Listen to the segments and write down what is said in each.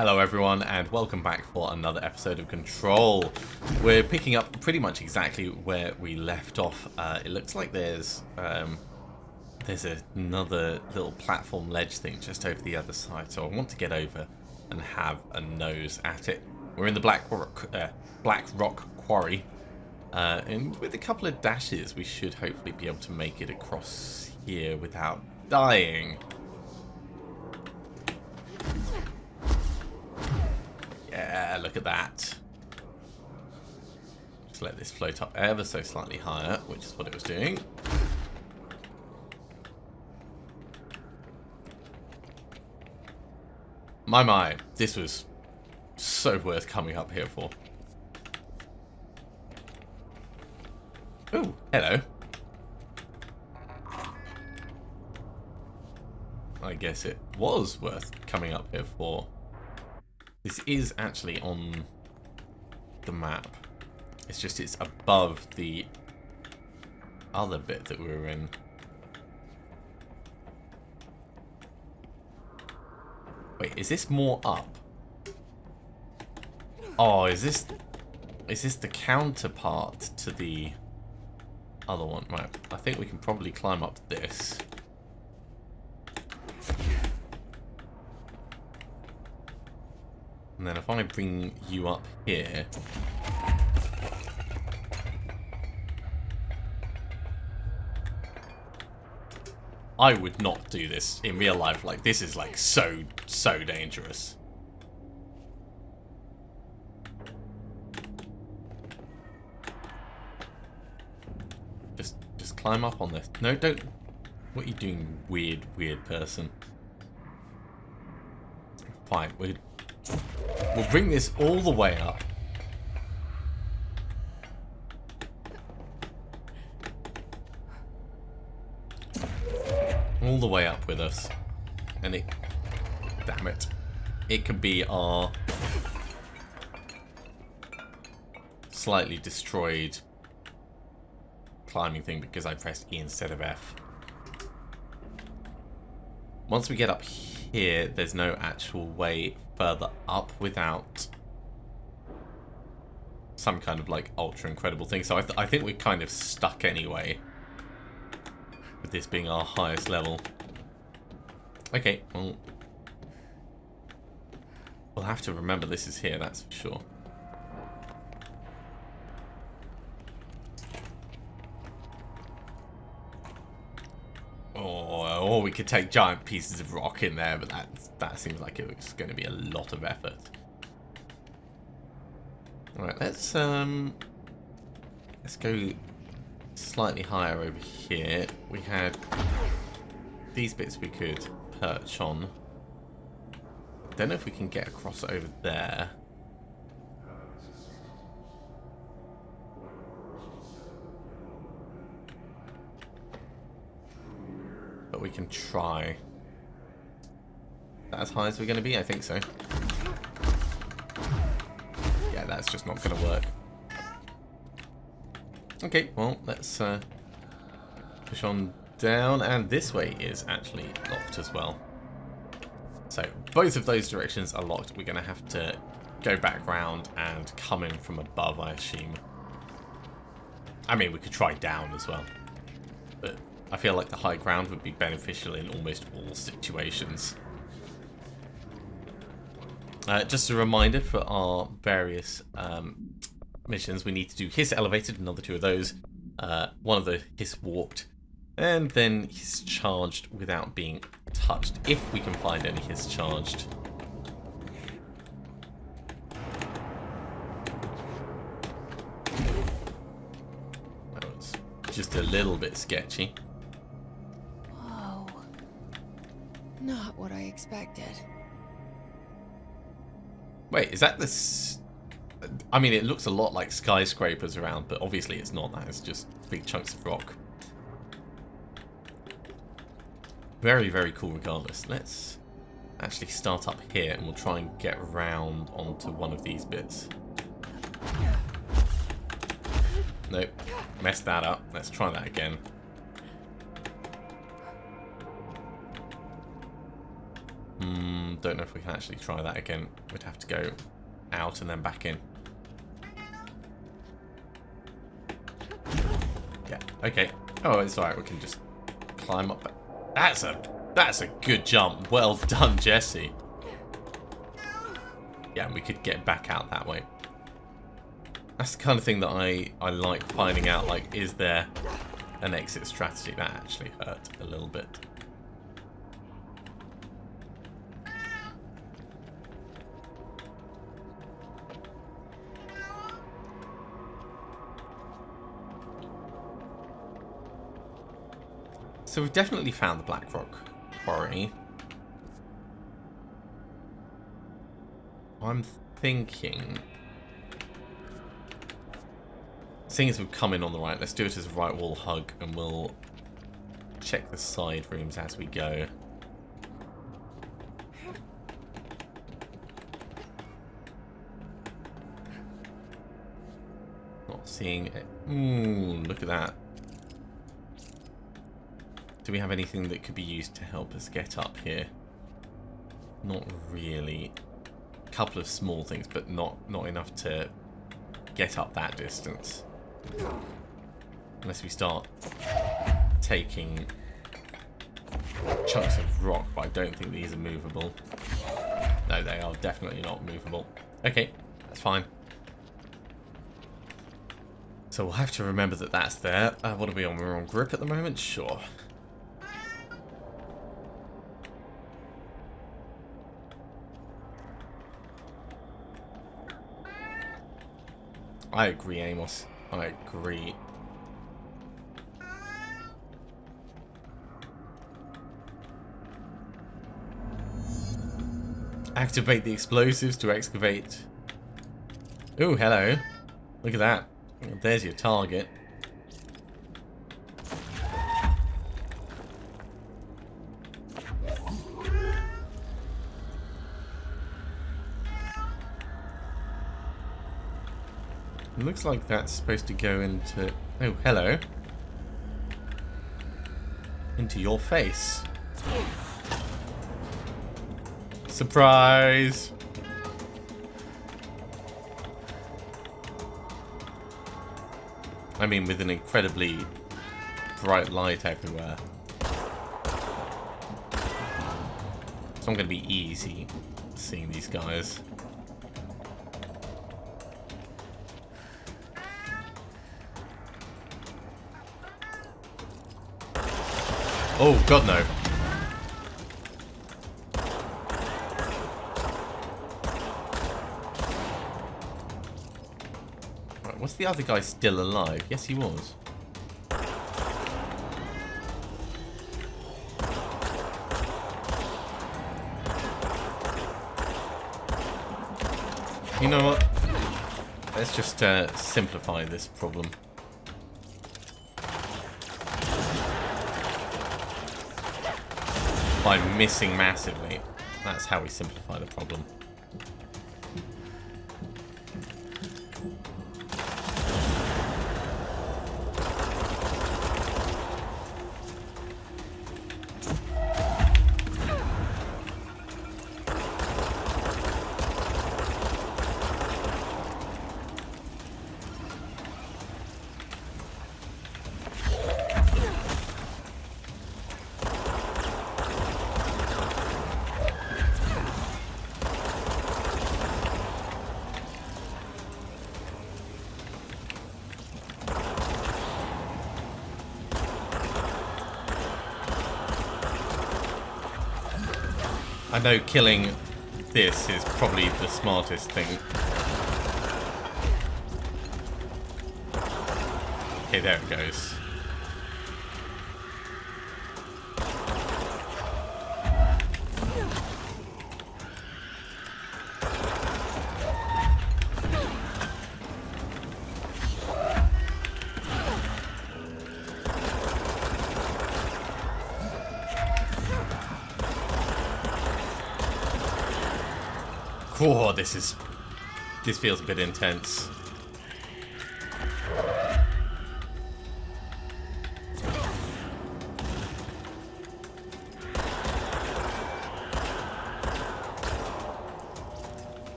Hello everyone and welcome back for another episode of Control. We're picking up pretty much exactly where we left off. It looks like there's another little platform ledge thing just over the other side, so I want to get over and have a nose at it. We're in the Black Rock Quarry, and with a couple of dashes we should hopefully be able to make it across here without dying. Yeah, look at that. Just let this float up ever so slightly higher, which is what it was doing. My, this was so worth coming up here for. Oh, hello. I guess it was worth coming up here for. This is actually on the map. It's just it's above the other bit that we were in. Wait, is this more up? Oh, is this the counterpart to the other one? Right, I think we can probably climb up this. And then if I bring you up here... I would not do this in real life. Like, this is like so dangerous. Just climb up on this. No, don't. What are you doing, weird person? Fine, we'll bring this all the way up. All the way up with us. And it... Damn it. It could be our... slightly destroyed climbing thing because I pressed E instead of F. Once we get up here, there's no actual way further up without some kind of like ultra incredible thing. So I think we're kind of stuck anyway, with this being our highest level. Okay, well, we'll have to remember this is here, that's for sure. Or we could take giant pieces of rock in there, but that seems like it was going to be a lot of effort. Alright, let's go slightly higher over here. We had these bits we could perch on. Don't know if we can get across over there. But we can try. Is that as high as we're going to be? I think so. Yeah, that's just not going to work. Okay, well, let's push on down. And this way is actually locked as well. So both of those directions are locked. We're going to have to go back round and come in from above, I assume. I mean, we could try down as well. But I feel like the high ground would be beneficial in almost all situations. Just a reminder for our various missions, we need to do Hiss Elevated, another two of those. One of the Hiss Warped, and then Hiss Charged without being touched, if we can find any Hiss Charged. That was just a little bit sketchy. Not what I expected. Wait, is that this? I mean, it looks a lot like skyscrapers around, but obviously it's not that. It's just big chunks of rock. Very cool regardless. Let's actually start up here and we'll try and get around onto one of these bits. Nope. Messed that up. Let's try that again. Don't know if we can actually try that again. We'd have to go out and then back in. Yeah, okay. Oh, it's alright, we can just climb up. That's a good jump. Well done, Jesse. Yeah, and we could get back out that way. That's the kind of thing that I like finding out, like, is there an exit strategy? That actually hurt a little bit. So we've definitely found the Black Rock Quarry. I'm thinking, seeing as we've come in on the right, let's do it as a right wall hug, and we'll check the side rooms as we go. Not seeing it. Ooh, look at that. Do we have anything that could be used to help us get up here? Not really. A couple of small things, but not enough to get up that distance. Unless we start taking chunks of rock, but I don't think these are movable. No, they are definitely not movable. Okay, that's fine. So we'll have to remember that that's there. What are we on? We're on grip at the moment? Sure. I agree, Amos. I agree. Activate the explosives to excavate. Ooh, hello. Look at that. There's your target. It looks like that's supposed to go into... Oh, hello. Into your face. Surprise! I mean, with an incredibly bright light everywhere. It's not going to be easy seeing these guys. Oh, God, no. Right, was the other guy still alive? Yes, he was. You know what? Let's just simplify this problem. By missing massively. That's how we simplify the problem. I know killing this is probably the smartest thing. Okay, there it goes. Oh, this feels a bit intense.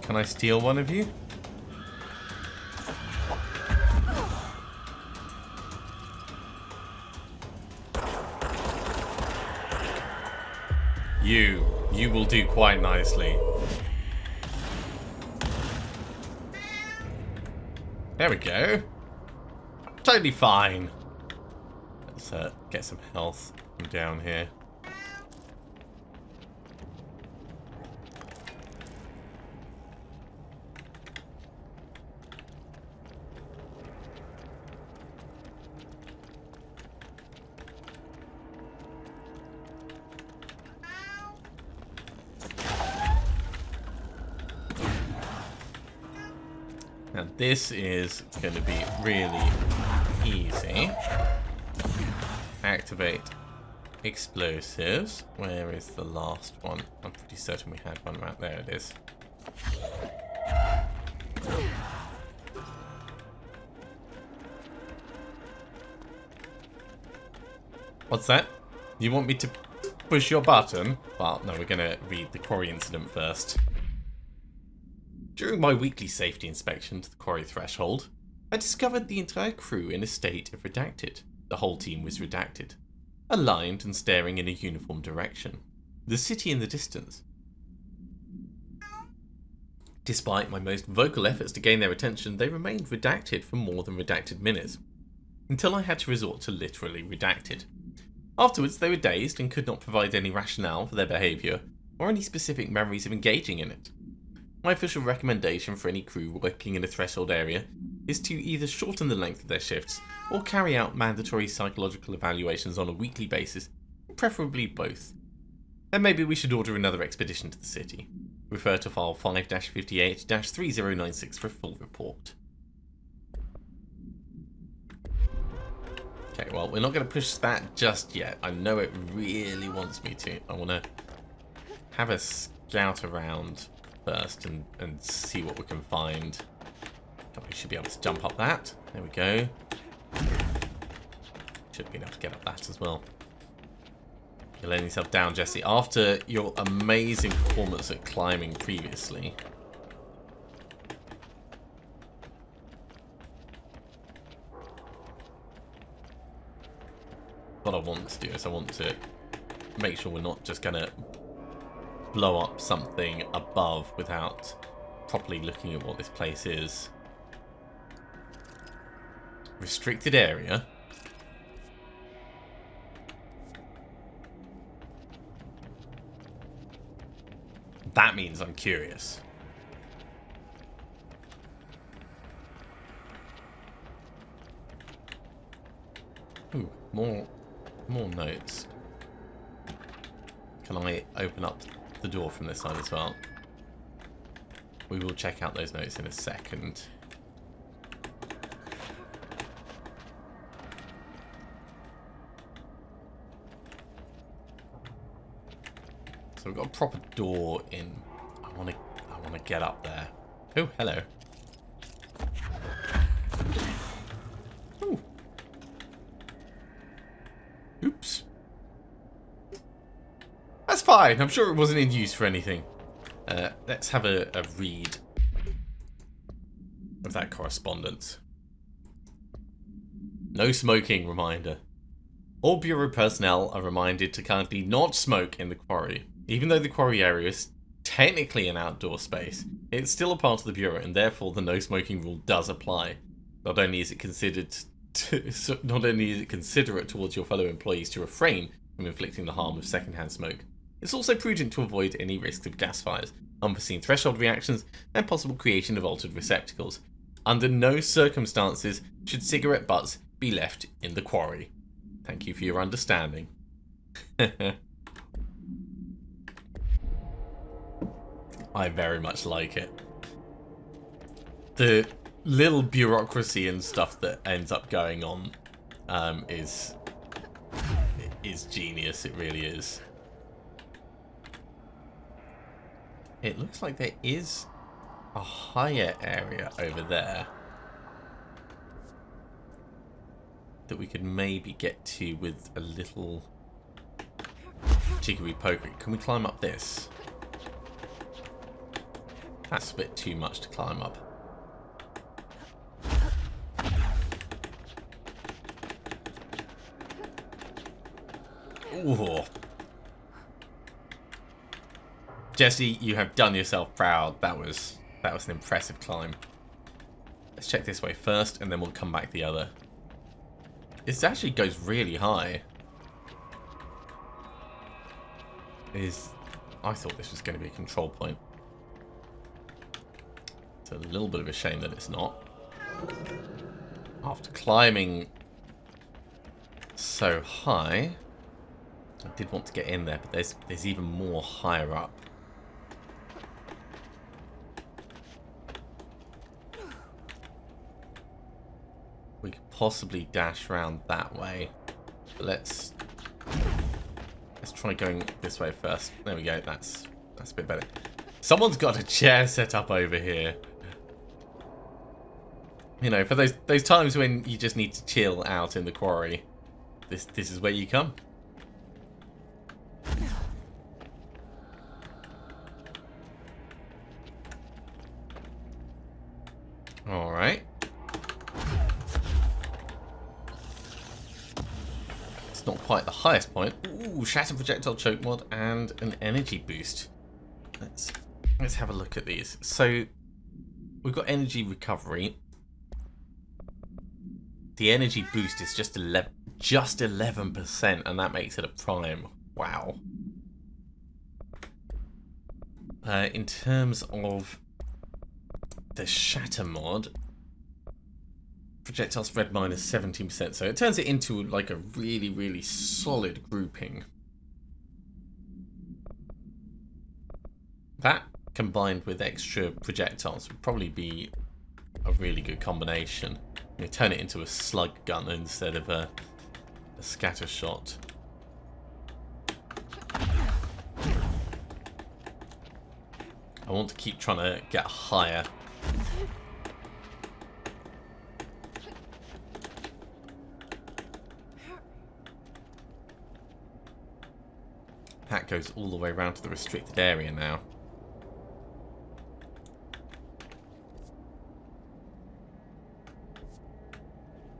Can I steal one of you? You will do quite nicely. There we go. Totally fine. Let's get some health from down here. Now this is going to be really easy. Activate explosives. Where is the last one? I'm pretty certain we had one right there. It is. What's that? You want me to push your button? Well, no, we're going to read the Quarry Incident first. During my weekly safety inspection to the quarry threshold, I discovered the entire crew in a state of redacted. The whole team was redacted, aligned and staring in a uniform direction. The city in the distance. Despite my most vocal efforts to gain their attention, they remained redacted for more than redacted minutes, until I had to resort to literally redacted. Afterwards, they were dazed and could not provide any rationale for their behaviour, or any specific memories of engaging in it. My official recommendation for any crew working in a threshold area is to either shorten the length of their shifts or carry out mandatory psychological evaluations on a weekly basis, preferably both. And maybe we should order another expedition to the city. Refer to file 5-58-3096 for a full report. Okay, well, we're not going to push that just yet. I know it really wants me to. I want to have a scout around first and see what we can find. We should be able to jump up that. There we go. Should be able to get up that as well. You're letting yourself down, Jesse. After your amazing performance at climbing previously. What I want to do is I want to make sure we're not just going to blow up something above without properly looking at what this place is. Restricted area. That means I'm curious. Ooh, more notes. Can I open up the door from this side as well? We will check out those notes in a second. So we've got a proper door in. I want to get up there. Oh, hello. Ooh. Oops. That's fine. I'm sure it wasn't in use for anything. Let's have a read of that correspondence. No smoking reminder. All Bureau personnel are reminded to currently not smoke in the quarry. Even though the quarry area is technically an outdoor space, it's still a part of the Bureau, and therefore the no smoking rule does apply. Not only is it considerate towards your fellow employees to refrain from inflicting the harm of secondhand smoke, it's also prudent to avoid any risks of gas fires, unforeseen threshold reactions, and possible creation of altered receptacles. Under no circumstances should cigarette butts be left in the quarry. Thank you for your understanding. I very much like it. The little bureaucracy and stuff that ends up going on is genius. It really is. It looks like there is a higher area over there that we could maybe get to with a little jiggery pokery. Can we climb up this? That's a bit too much to climb up. Ooh. Jesse, you have done yourself proud. That was an impressive climb. Let's check this way first, and then we'll come back the other. This actually goes really high. I thought this was going to be a control point. It's a little bit of a shame that it's not. After climbing so high, I did want to get in there, but there's even more higher up. We could possibly dash around that way. But let's try going this way first. There we go. That's a bit better. Someone's got a chair set up over here. You know, for those times when you just need to chill out in the quarry, this is where you come. All right. It's not quite the highest point. Ooh, shatter projectile choke mod and an energy boost. Let's have a look at these. So we've got energy recovery. The energy boost is just 11%, and that makes it a prime. Wow. In terms of the shatter mod, projectile spread minus 17%, so it turns it into like a really, really solid grouping. That combined with extra projectiles would probably be a really good combination. You turn it into a slug gun instead of a scatter shot. I want to keep trying to get higher. That goes all the way around to the restricted area now.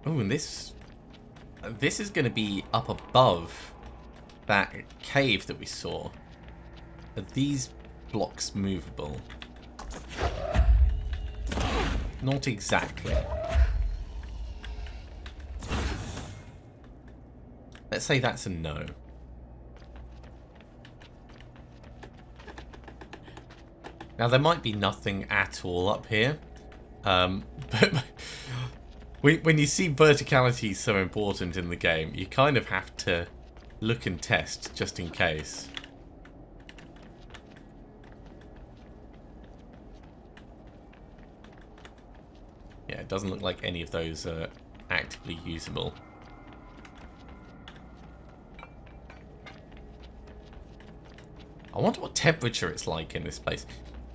Oh, and this is going to be up above that cave that we saw. Are these blocks movable? Not exactly. Let's say that's a no. Now, there might be nothing at all up here, but when you see verticality so important in the game, you kind of have to look and test just in case. Yeah, it doesn't look like any of those are actively usable. I wonder what temperature it's like in this place.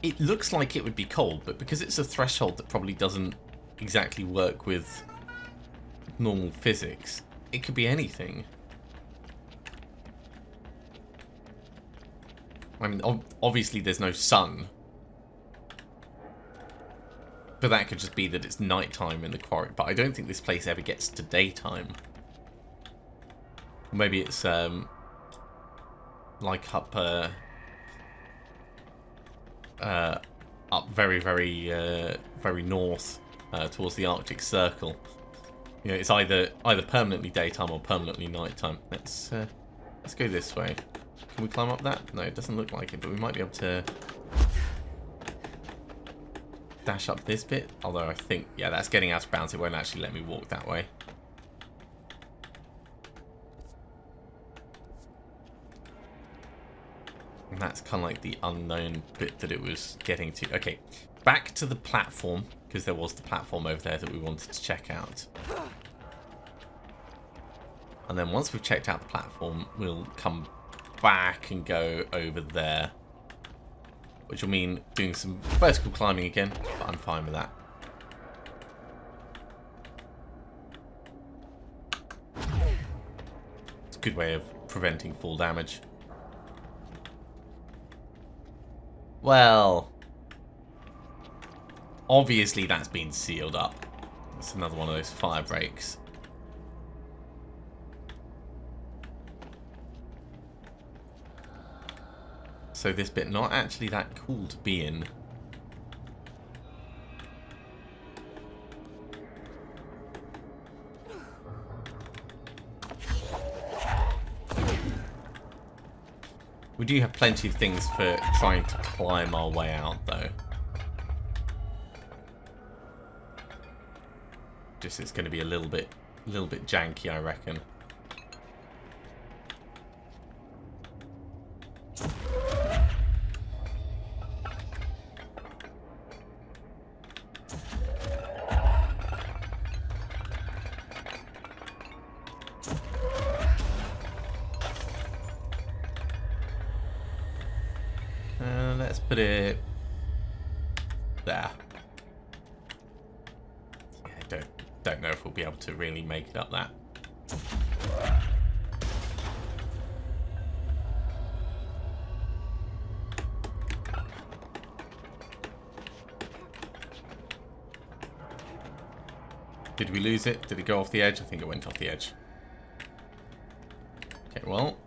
It looks like it would be cold, but because it's a threshold that probably doesn't exactly work with normal physics, it could be anything. I mean, obviously there's no sun, but that could just be that it's nighttime in the quarry. But I don't think this place ever gets to daytime. Maybe it's like up very, very north towards the Arctic Circle. You know, it's either permanently daytime or permanently nighttime. Let's go this way. Can we climb up that? No, it doesn't look like it, but we might be able to dash up this bit. Although I think, yeah, that's getting out of bounds. It won't actually let me walk that way. And that's kind of like the unknown bit that it was getting to. Okay, back to the platform, because there was the platform over there that we wanted to check out. And then once we've checked out the platform, we'll come back and go over there. Which will mean doing some vertical climbing again, but I'm fine with that. It's a good way of preventing fall damage. Well, Obviously, that's been sealed up. That's another one of those fire breaks. So this bit not actually that cool to be in. We do have plenty of things for trying to climb our way out, though. Just it's going to be a little bit janky, I reckon. Let's put it there. Yeah, don't know if we'll be able to really make it up that. Did we lose it? Did it go off the edge? I think it went off the edge. Okay, well.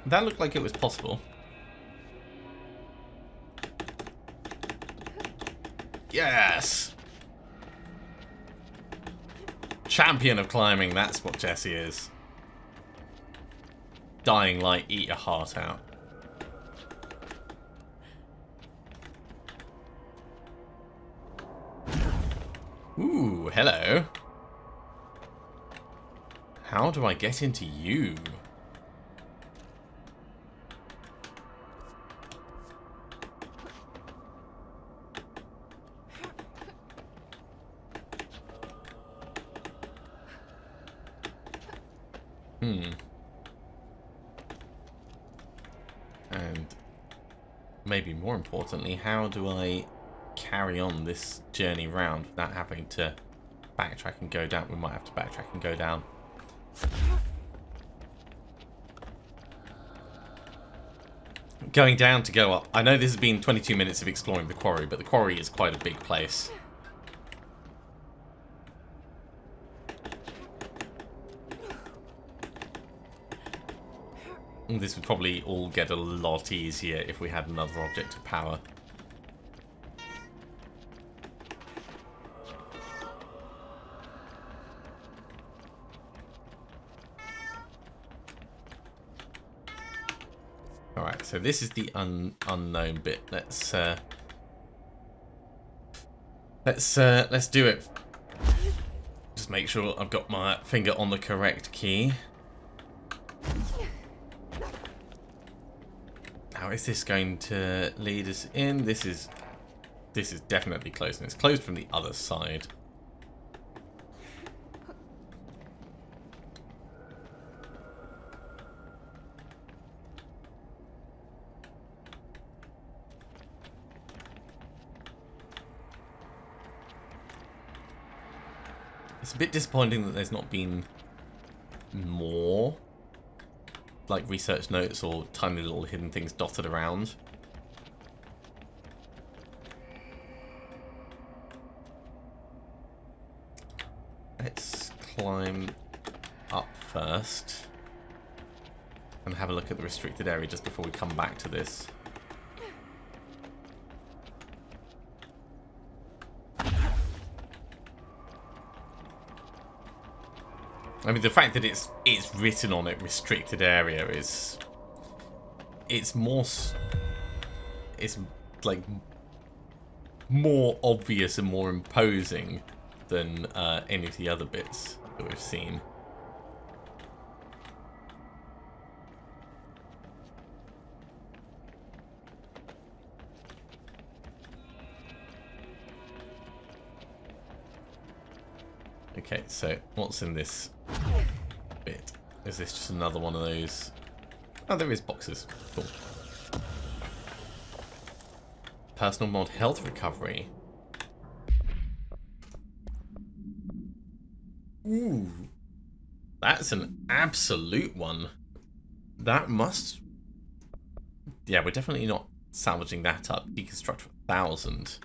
That looked like it was possible. Yes! Champion of climbing, that's what Jessie is. Dying light, eat your heart out. Ooh, hello. How do I get into you? And maybe more importantly, how do I carry on this journey round without having to backtrack and go down? We might have to backtrack and go down. Going down to go up. I know this has been 22 minutes of exploring the quarry, but the quarry is quite a big place. This would probably all get a lot easier if we had another object of power. Alright, so this is the unknown bit. Let's do it. Just make sure I've got my finger on the correct key. How is this going to lead us in? This is definitely closed, and it's closed from the other side. It's a bit disappointing that there's not been more like research notes or tiny little hidden things dotted around. Let's climb up first and have a look at the restricted area just before we come back to this. I mean, the fact that it's written on it, restricted area, it's like more obvious and more imposing than any of the other bits that we've seen. Okay, so what's in this bit? Is this just another one of those? Oh, there is boxes. Cool. Personal mod health recovery. Ooh. That's an absolute one. That must... Yeah, we're definitely not salvaging that up. Deconstruct for 1,000.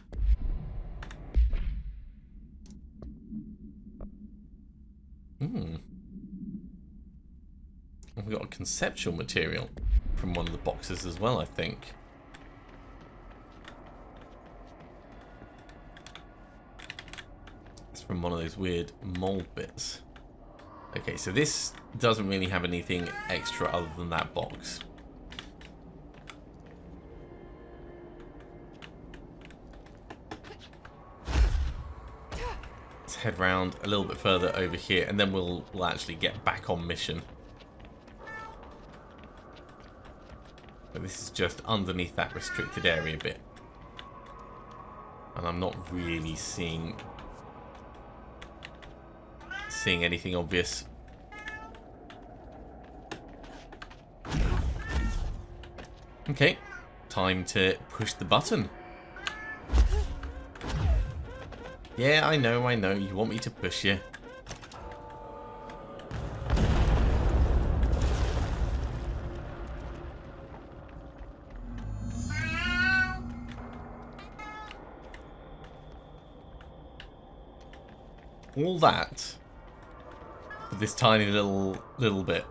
And we got a conceptual material from one of the boxes as well, I think. It's from one of those weird mold bits. Okay, so this doesn't really have anything extra other than that box. Let's head round a little bit further over here, and then we'll actually get back on mission. But this is just underneath that restricted area bit. And I'm not really seeing anything obvious. Okay, time to push the button. Yeah, I know, you want me to push you. All that for this tiny little bit.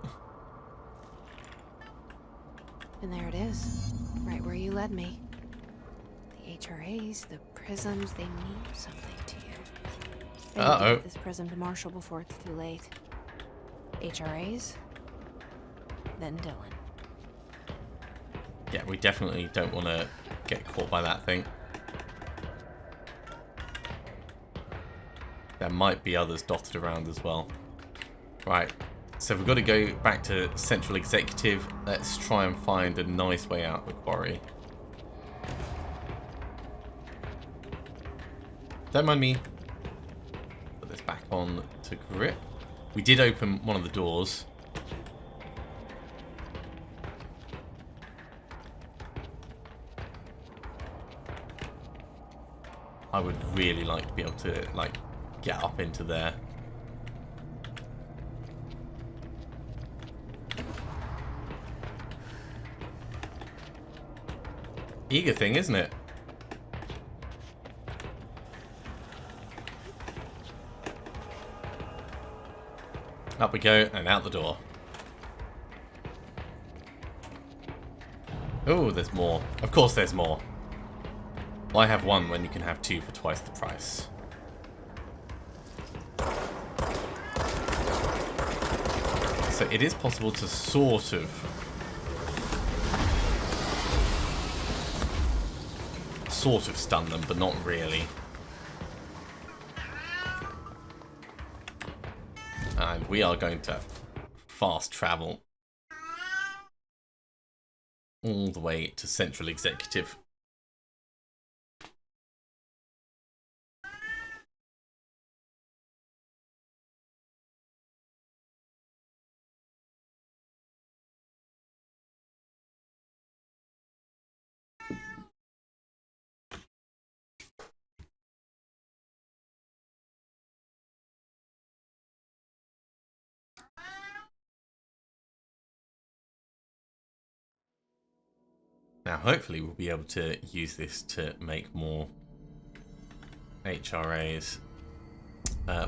And there it is, right where you led me. The HRAs, the prisms, they mean something to you. I need to get this prism to Marshall before it's too late. HRAs, then Dylan. Yeah, we definitely don't want to get caught by that thing. There might be others dotted around as well. Right, so we've got to go back to Central Executive. Let's try and find a nice way out of the quarry. Don't mind me. Put this back on to grip. We did open one of the doors. I would really like to be able to, like, get up into there. Eager thing, isn't it? Up we go, and out the door. Oh, there's more. Of course there's more. Why have one when you can have two for twice the price? So it is possible to sort of stun them, but not really. And we are going to fast travel all the way to Central Executive. Now, hopefully we'll be able to use this to make more HRAs.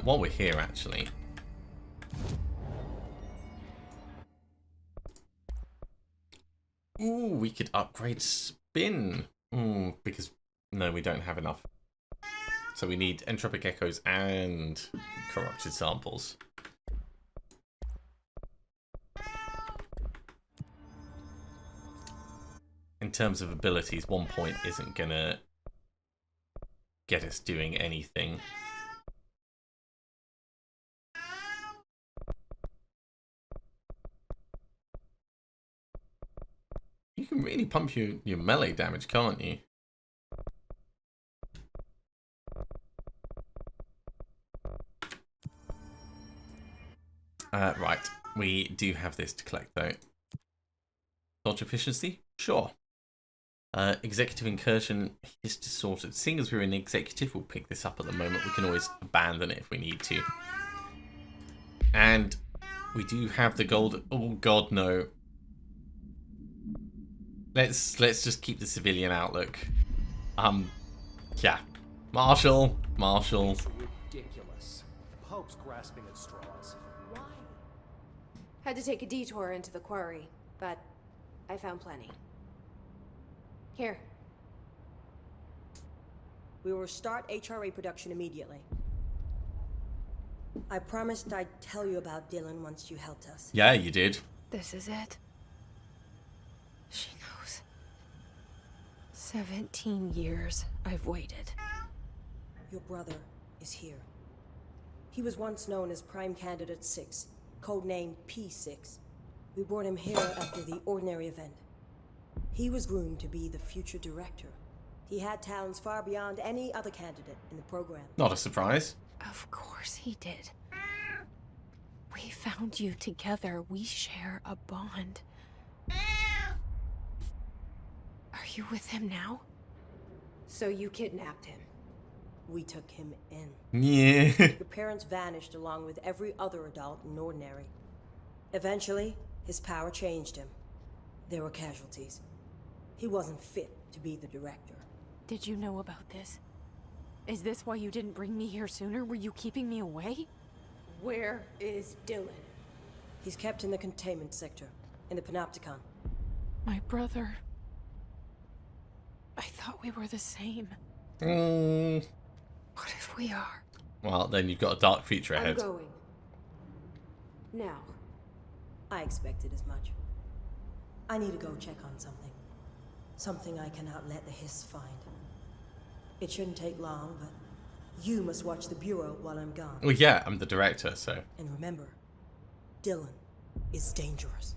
While we're here, actually. Ooh, we could upgrade spin. Ooh, because, no, we don't have enough. So we need entropic echoes and corrupted samples. In terms of abilities, 1 point isn't gonna get us doing anything. You can really pump your melee damage, can't you? Right, we do have this to collect though. Dodge efficiency? Sure. Executive incursion is distorted. Seeing as we're in executive, we'll pick this up at the moment. We can always abandon it if we need to. And we do have the gold. Oh god, no. let's just keep the civilian outlook. Yeah. Marshal. It's ridiculous. Pope's grasping at straws. Why? Had to take a detour into the quarry, but I found plenty. Here. We will start HRA production immediately. I promised I'd tell you about Dylan once you helped us. Yeah, you did. This is it. She knows. 17 years I've waited. Your brother is here. He was once known as Prime Candidate 6, codenamed P6. We brought him here after the ordinary event. He was groomed to be the future director. He had talents far beyond any other candidate in the program. Not a surprise. Of course he did. We found you together. We share a bond. Are you with him now? So you kidnapped him? We took him in. Yeah. Your parents vanished along with every other adult in Ordinary. Eventually, his power changed him. There were casualties. He wasn't fit to be the director. Did you know about this? Is this why you didn't bring me here sooner? Were you keeping me away? Where is Dylan? He's kept in the Containment Sector, in the Panopticon. My brother. I thought we were the same. What if we are? Well, then you've got a dark future ahead. I'm going. Now. I expected as much. I need to go check on something. Something I cannot let the Hiss find. It shouldn't take long, but you must watch the Bureau while I'm gone. Well, yeah, I'm the director, so... And remember, Dylan is dangerous.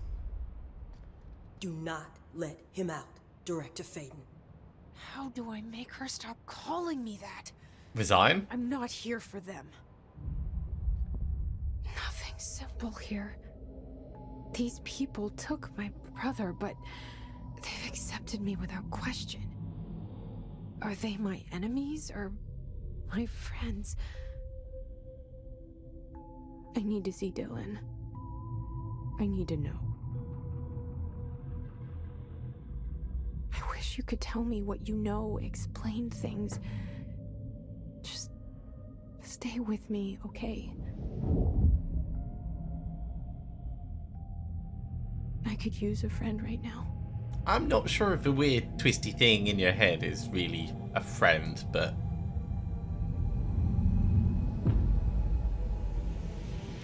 Do not let him out, Director Faden. How do I make her stop calling me that? Resign? I'm not here for them. Nothing simple here. These people took my brother, but they've accepted me without question. Are they my enemies or my friends? I need to see Dylan. I need to know. I wish you could tell me what you know, explain things. Just stay with me, okay? I could use a friend right now. I'm not sure if the weird twisty thing in your head is really a friend, but...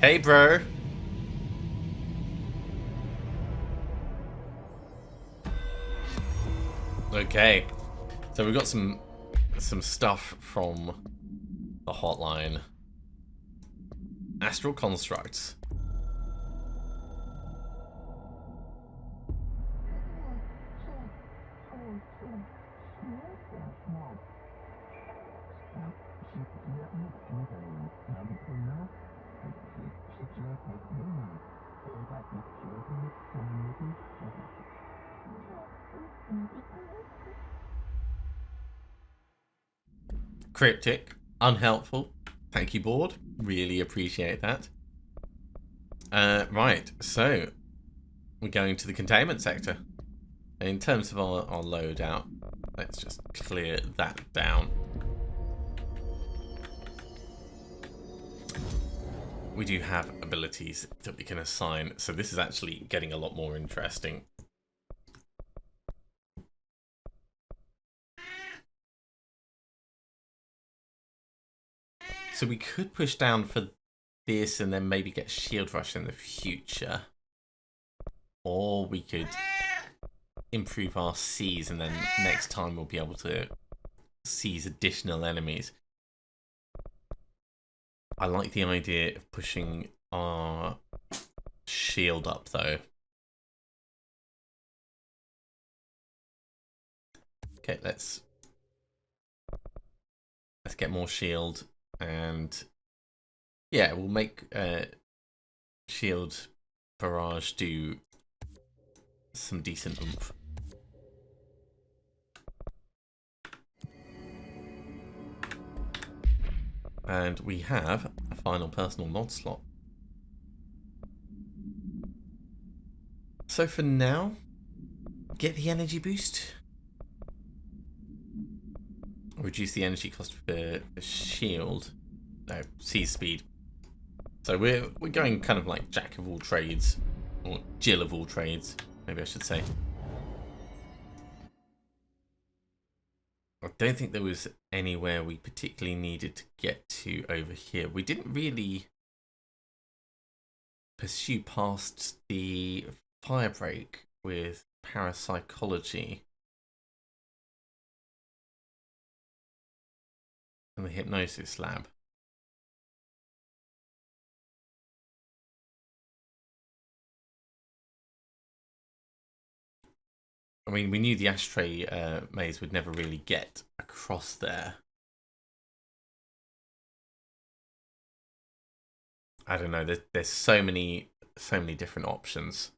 Hey, bro. Okay, so we've got some stuff from the hotline. Astral constructs. Cryptic, unhelpful. Thank you, board. Really appreciate that. Right, so we're going to the containment sector. In terms of our loadout, let's just clear that down. We do have abilities that we can assign, so this is actually getting a lot more interesting. So we could push down for this and then maybe get shield rush in the future. Or we could improve our Cs and then next time we'll be able to seize additional enemies. I like the idea of pushing our shield up though. Okay, let's get more shield. And yeah, we'll make shield barrage do some decent oomph. And we have a final personal mod slot. So for now, get the energy boost. Reduce the energy cost for shield. No, seize speed. So we're going kind of like jack of all trades, or Jill of all trades, maybe I should say. I don't think there was anywhere we particularly needed to get to over here. We didn't really pursue past the fire break with parapsychology and the hypnosis lab. I mean, we knew the ashtray maze would never really get across there. I don't know. There's so many different options.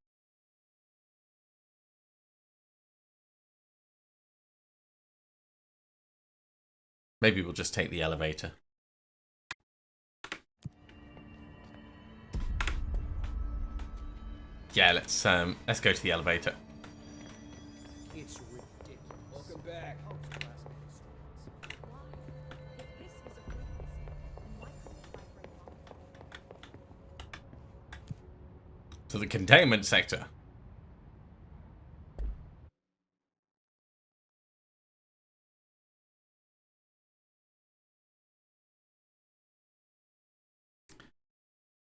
Maybe we'll just take the elevator. Yeah, let's go to the elevator. It's ridiculous. Welcome back. To the containment sector.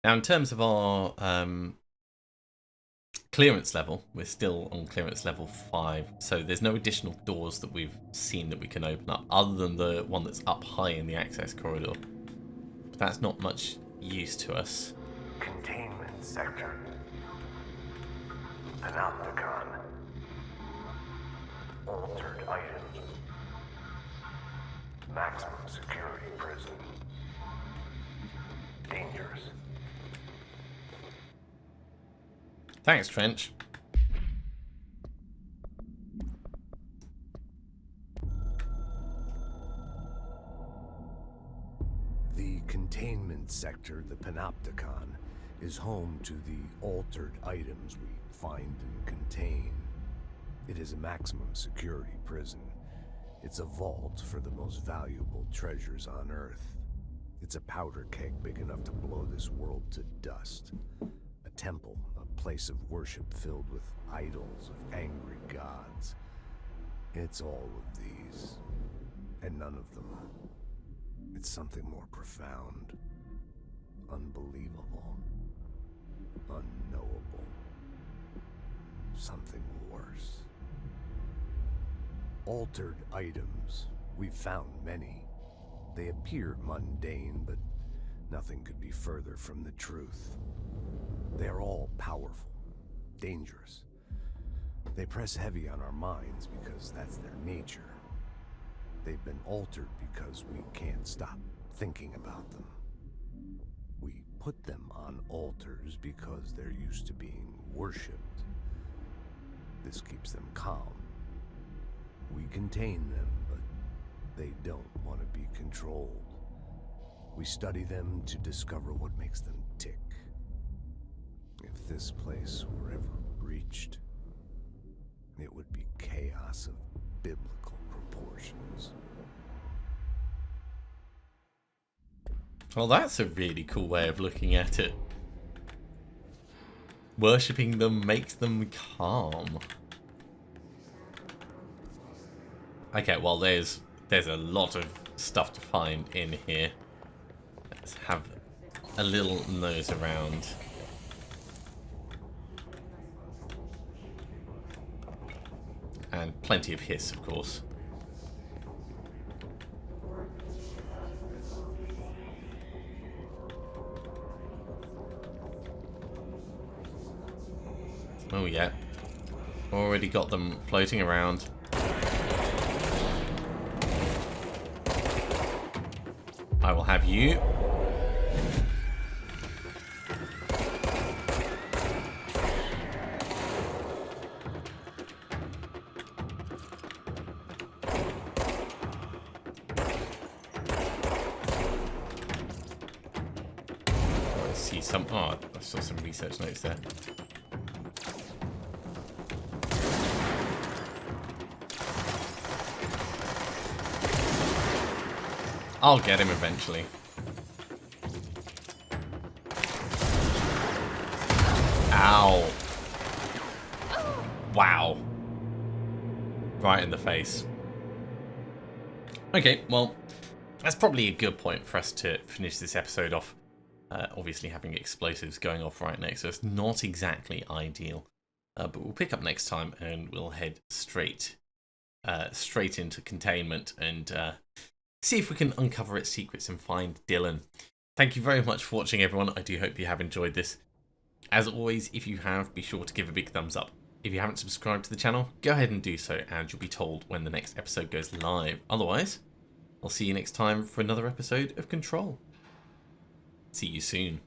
Now, in terms of our clearance level, we're still on clearance level 5, so there's no additional doors that we've seen that we can open up, other than the one that's up high in the access corridor. But that's not much use to us. Containment Sector. Panopticon. Altered items. Maximum security prison. Dangerous. Thanks, Trench. The Containment Sector, the Panopticon, is home to the altered items we find and contain. It is a maximum security prison. It's a vault for the most valuable treasures on Earth. It's a powder keg big enough to blow this world to dust. A temple, a place of worship filled with idols of angry gods. It's all of these, and none of them. It's something more profound, unbelievable, unknowable, something worse. Altered items. We've found many. They appear mundane, but nothing could be further from the truth. They are all powerful, dangerous. They press heavy on our minds because that's their nature. They've been altered because we can't stop thinking about them. We put them on altars because they're used to being worshipped. This keeps them calm. We contain them, but they don't want to be controlled. We study them to discover what makes them tick. If this place were ever breached, it would be chaos of biblical proportions. Well, that's a really cool way of looking at it. Worshipping them makes them calm. Okay, well, there's a lot of stuff to find in here. Let's have a little nose around. And plenty of hiss, of course. Oh yeah. Already got them floating around. I will have you. I see some. Oh, I saw some research notes there. I'll get him eventually. Ow. Wow. Right in the face. Okay, well, that's probably a good point for us to finish this episode off. Obviously having explosives going off right next, so it's not exactly ideal. But we'll pick up next time and we'll head straight into containment and see if we can uncover its secrets and find Dylan. Thank you very much for watching, everyone. I do hope you have enjoyed this. As always, if you have, be sure to give a big thumbs up. If you haven't subscribed to the channel, go ahead and do so, and you'll be told when the next episode goes live. Otherwise, I'll see you next time for another episode of Control. See you soon.